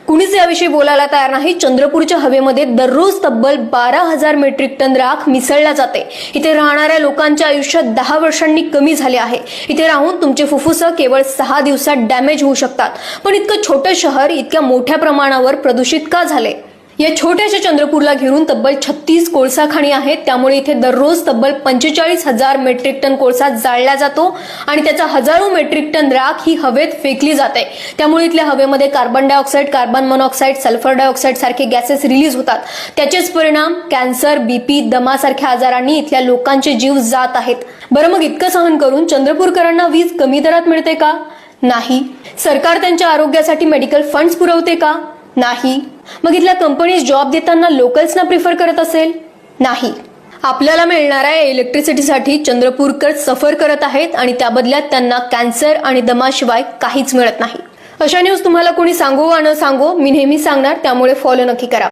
कुणीच याविषयी बोलायला तयार नाही। चंद्रपूरच्या हवेमध्ये दररोज तब्बल 12,000 मेट्रिक टन राख मिसळल्या जाते। इथे राहणाऱ्या लोकांच्या आयुष्य 10 वर्षांनी कमी झाले आहे। इथे राहून तुमचे फुफ्फुस केवळ 6 दिवसात डॅमेज होऊ शकतात। पण इतकं छोटं शहर इतक्या मोठ्या प्रमाणावर प्रदूषित का झाले? या छोट्याशा चंद्रपूरला घेरून तब्बल 36 कोळसा खाणी आहेत। त्यामुळे इथे दररोज तब्बल 45,000 मेट्रिक टन कोळसा जाळला जातो आणि त्याचा हजारो मेट्रिक टन राख ही हवेत फेकली जाते। त्यामुळे इथल्या हवेमध्ये carbon dioxide, carbon monoxide, sulphur dioxide सारखे गॅसेस रिलीज होतात। त्याचेच परिणाम कॅन्सर, बीपी, दमासारख्या आजारांनी इथल्या लोकांचे जीव जात आहेत। बरं, मग इतकं सहन करून चंद्रपूरकरांना वीज कमी दरात मिळते का? नाही। सरकार त्यांच्या आरोग्यासाठी मेडिकल फंड्स पुरवते का? नाही। मग इथल्या कंपनीज जॉब देताना लोकल्सना प्रिफर करत असेल? नाही। आपल्याला मिळणाऱ्या इलेक्ट्रिसिटीसाठी चंद्रपूरकर सफर करत आहेत आणि त्या बदल्यात त्यांना कॅन्सर आणि दमाशिवाय काहीच मिळत नाही। अशा न्यूज तुम्हाला कोणी सांगो वा न सांगो, मी नेहमी सांगणार, त्यामुळे फॉलो नक्की करा।